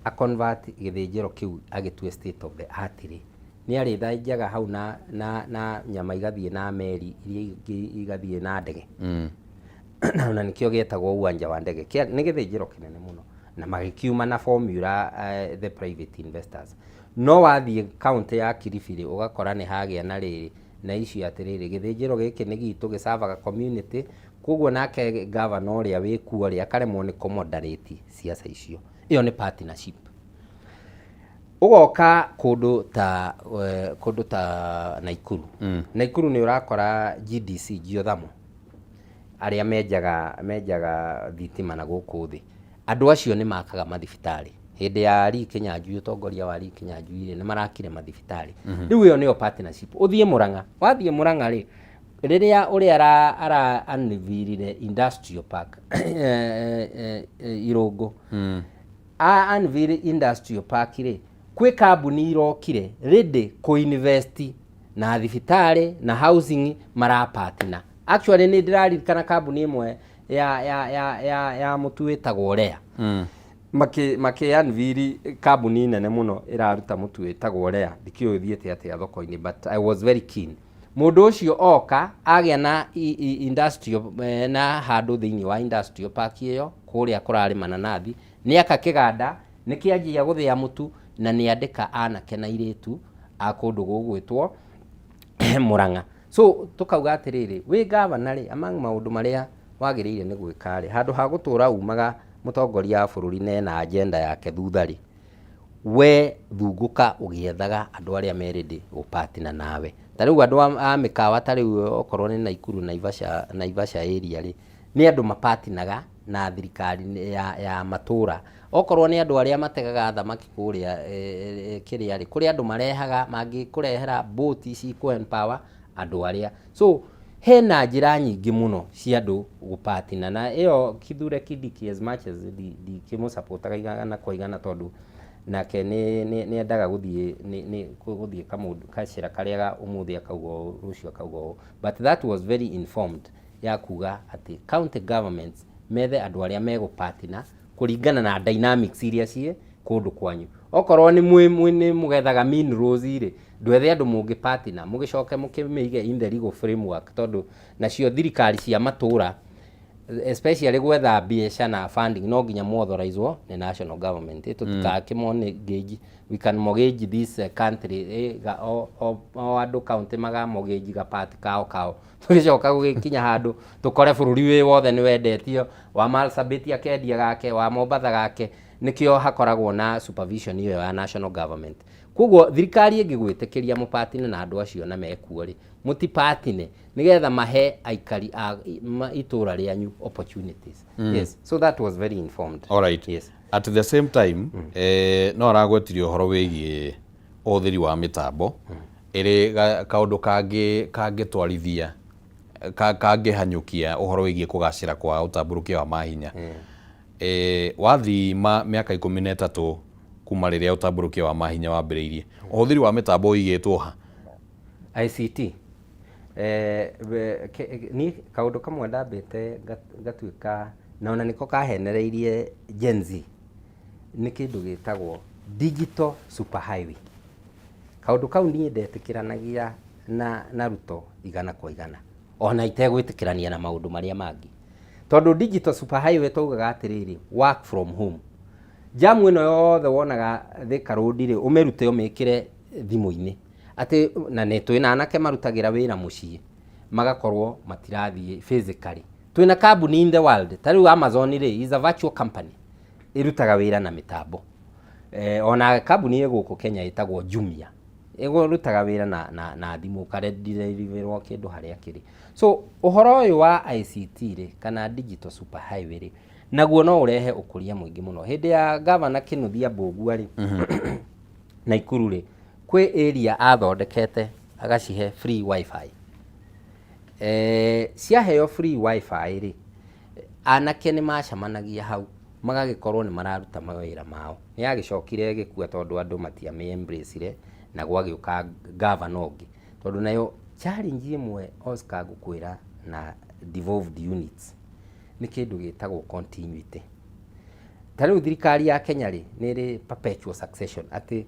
a convert githinjiro kiu agitue state of the art ri ni ari thajaga hau na nyama igathie na meri iria igathie na ndege na nikio getagwo uwanja wa ndege ni githinjiro kinene muno na magikiuma na formula the private investors. No wathie county ya Kilifi ri ugakora ni hagia na riri na icio atiriri githinjiro giki ni gitu gisavaga community koguo nake governor uria wikuo ri akaremwo ni commodorate siasa icio. Iyo ni partnership. Ugoka kundu ta Naikuru. Naikuru ni urakora GDC Geothermal aria menjaga thitima na guku thi. Andu acio ni makaga mathibitari. Hindi ya Lee Kinyanjui utongoria wa Lee Kinyanjui ni marakire mathibitari. Riu iyo niyo partnership. Uthie Murang'a, wathie Murang'a ri riria uri ara unveilire industrial park Irungu unveil industrial park ri kwi kambuni irokire ready ku invest na thibitari na housing marapatina. Actually ni ndiraririkana kambuni imwe ya mutu witagwo Rea maki unveil kambuni nene muno iraruta mutu witagwo Rea dikio thiete atia thoko-ini, but I was very keen. Mundu ucio oka agia na industrial na handu thiini wa industrial park iyo kuria kurari mananathi ni aka kiganda ni kianjia guthia mutu na ni andika anake na iritu a kundu gugwitwo Murang'a. So tukauga atiriri wi governor ri among maundu maria wagiriire ni gwika ri handu ha gutura umaga mutongoria wa bururi na agenda yake thutha ri we thunguka ugiethaga andu aria meridi gupatina nawe. Tariu andu a mikawa tariu okorwo ni Naikuru Naivasha area ri ni andu mapatinaga na thirikari ya matura. Okorwo ni andu aria mategaga thamaki kuria kiria ri kuri andu marehaga mangi kurehera boat ici ku empower andu aria. So hena njira nyingi muno cia andu gupatina na iyo Kithure Kindiki as much as di kimu supportaga igana kwa igana tondu nake ni endaga guthie kamundu kacira karia umuthi akaugo rucio akaugo. But that was very informed ya kuga ati county governments methe andu aria megupatina kuringana na dynamics iria cie kundu kwanyu. Okorwo ni mugethaga minerals ri ndwethe andu mungipatina mugicoke mukimige in the legal framework tondu nacio thirikari cia matura especially gwetha biacara na funding no nginya muauthorizwo ni national government. Tutikakimongage we can mortgage this country andu county maga mortgage ga part kao tugicoka gugikinya handu tukore bururi wi wothe ni wendetio wa Marsabit akendia gake wa Mombasa gake nikio hakoragwo na supervision iyo ya national government. Koguo thirikari ingigwitikiria mupatine na andu acio na mekuo ri mutipatine nigetha mahe aikari a itura rianyu opportunities. Yes, so that was very informed. All right. Yes. At the same time no aragwetirio horo wigie uthiri wa mitambo iri kaundu kangi twarithia kangi hanyukia uhoro wigie kugacira kwa utamburukia wa mahinya. Wathi miaka 13 kuma riria utamburukia wa mahinya wambiriirie uthiri wa mitambo igitwo ha ICT ni kaundu kamwe ndambite gatuika na ona niko kahenereirie Gen Z ni kindu gitagwo digital superhighway. Kaundu kau ni ndetikiranagia na Ruto igana kwa igana ona itegwitikirania na maundu maria mangi tondu digital superhighway tugaga atiriri work from home. Jamu ino yothe wonaga Thika Road ri umerute umikire thimu-ini ati na netwina anake marutagira wira mucii magakorwo matirathie physically. Twina kambuni in the world tariu Amazon ri is a virtual company irutaga wira na mitambo. Ona kambuni iguku Kenya itagwo Jumia ego rutaga wira na thimu ukarediverwo kindu haria kiri. So uhoro uyu wa ICT ri kana digital super highway ri naguo no urehe ukuria mwingi muno. Hindi ya governor Kinuthia Mbugua ri Naikuru ri kwi area athondekete agacihe free wifi. Ciaheo free wifi ri anake ni macamanagia hau magagikorwo ni mararuta mawira mao. Ni agicokire gikua tondu andu matia me embrace re na gwagiuka governor ungi tondu nayo challenge imwe Oscar gukwira na devolved units ni kindu gitagwo continuity. Tariu thirikari ya Kenya ri ni perpetual succession ati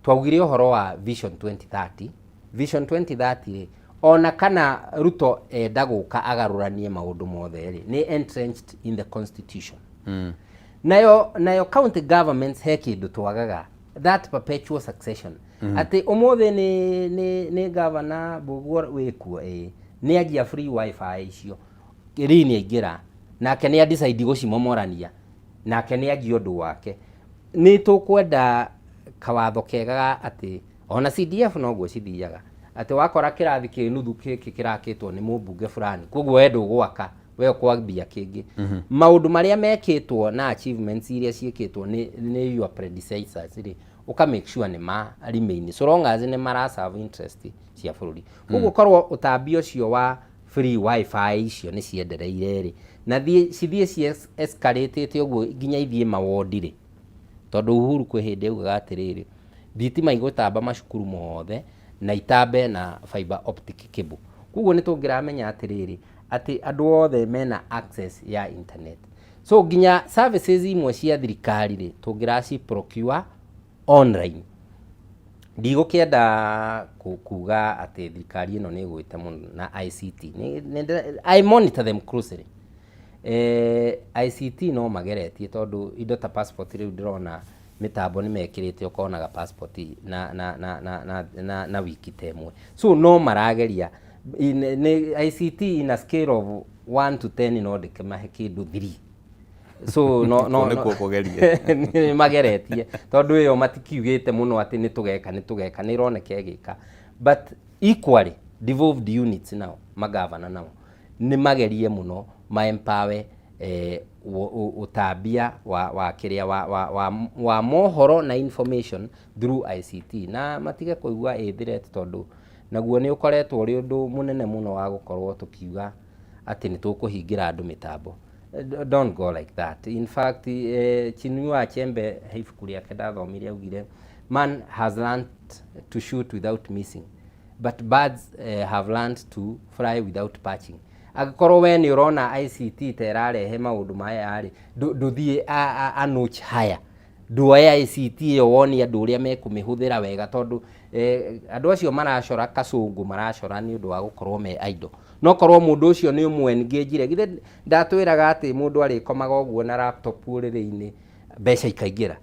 twaugire uhoro wa vision 2030. Vision 2030 ri ona kana Ruto endaguka agaruranie maundu mothe ri ni entrenched in the constitution. Nayo county governments he kindu twagaga that perpetual succession. Ati umuthe ni governor Mbugua wikuo ni agia free wifi icio rini aingira nake ni decide gucimomorania nake ni agia undu wake. Ni tukwenda kawatho kega ati ona CDF no guo cithiaga ati wakora kirathi ki nuthu kiki kirakitwo ni mumbunge fulani koguo endu gwaka we kwambia kingi maundu maria mekitwo na achievements iria ciekitwo ni your predecessors ri uka make sure ni ma remain so long as ni mara serve interest cia bururi. Koguo korwo utambio cio wa free wifi icio ni ciendereire ri na cithie ci escalate uguo nginya ithie mawodi ri tondu Uhuru kwi hindi ugaga atiriri thitima igutamba macukuru mothe na itambe na fiber optic cable. Koguo ni tungiramenya atiriri ati andu othe mena access ya internet. So nginya services imwe cia thirikari ri tungiraci procure online. Ndigukienda kuga ati thirikari ino ni gwite muno na ICT. I monitor them closely. ICT no mageretie tondu indo ta passport riu ndirona mitambo ni mekirite ukonaga passport na wiki temwe. So no marageria ICT in a scale of 1 to 10 no ndikemahe kindu 3. So no ni mageretie tondu iyo matikiugite muno ati ni tugeka ni ironeka egika but equally devolved units now magavana now ni magerie muno ma empower utambia wa kiria wa mohoro na information through ICT na matige kuigua threat tondu naguo ni ukoretwo uri undu munene muno wa gukorwo tukiuga ati ni tukuhingira andu mitambo. Don't go like that. In fact, Chinua Achembe ibuku riake ndathomire augire man has learned to shoot without missing but birds have learned to fly without perching. Agikorwo we ni urona ICT terarehe maundu maya ri nduthie anuch haya nduoya ICT yo woni andu uria mekumihuthira wega tondu andu acio maracora kacungu maracora ni undu wa gukorwo me idle no korwo mundu ucio ni umwe engage githe ndatwiraga ati mundu ari komaga uguo na laptop uriri-ini mbeca ikaingira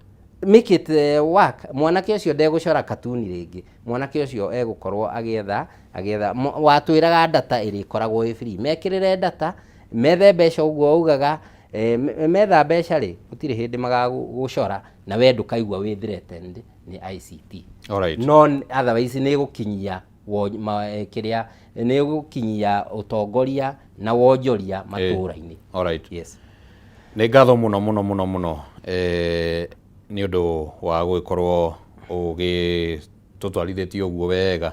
make it work. Mwanake ucio ndegucora katuni ringi mwanake ucio egukorwo agietha watwiraga data iri koragwo i free mekirire data methe mbeca uguo ugaga metha mbeca ri gutire hindi magagucora na we ndukaigua wi threatened ni ICT. Alright. No otherwise ni gukinyia kiria ni gukinyia utongoria na wonjoria matura-ini. Alright. Yes. Ni ngatho muno ni undu wa gukorwo tutwarithitio uguo wega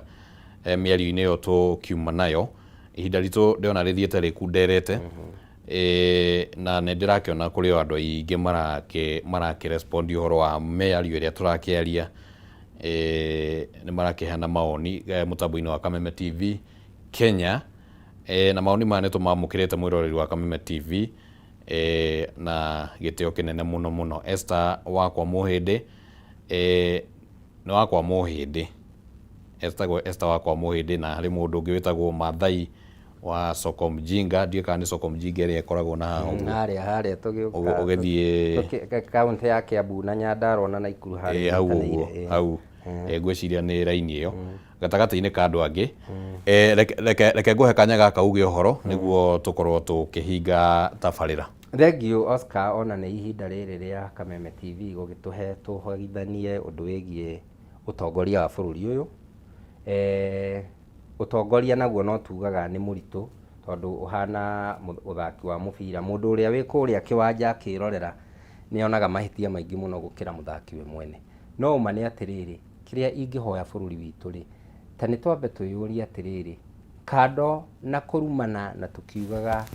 miario-ini yo tukiuma nayo ihinda ritu ndiona rithiete rikunderete na ne ndirakiona kuri andu aingi marake respond uhoro wa miario iria turakiaria ni marakihana maoni mutambo-ini wa Kameme TV Kenya na maoni mane tumamukirite mwiroreri wa Kameme TV na gitio kinene muno Esther wakwa muhindi ni wakwa muhindi Esther wakwa muhindi na hari mundu ungi witagwo Mathai wa Soko Mjinga ndika ni Soko Mjinga ria koragwo na haria tugiuka ugithie county ya Kiambu na Nyandarua na Naikuru haria hau ngwiciria ni raini iyo gatagati-ini ka andu angi reke nguhe kanya gaka uge uhoro niguo tukorwo tukihinga tabarira. Thank you Oscar, ona ni ihinda riri ria Kameme TV gugituhe tuhogithanie undu wigie utongoria wa bururi uyu Utongoria naguo no tugaga nĩ mũritũ tondu uhana uthaki wa mũbira, mũndũ ũrĩa wĩ kũrĩa kĩwanja akĩrorera nĩ onaga mahĩtia maingĩ mũno gũkĩra mũthaki we mwene. No ũma nĩ atĩrĩrĩ, kĩrĩa ingĩhoya bũrũri witũ rĩ, ta nĩ twambe twĩyũrie atĩrĩrĩ, kando na kũrumana na tukiugaga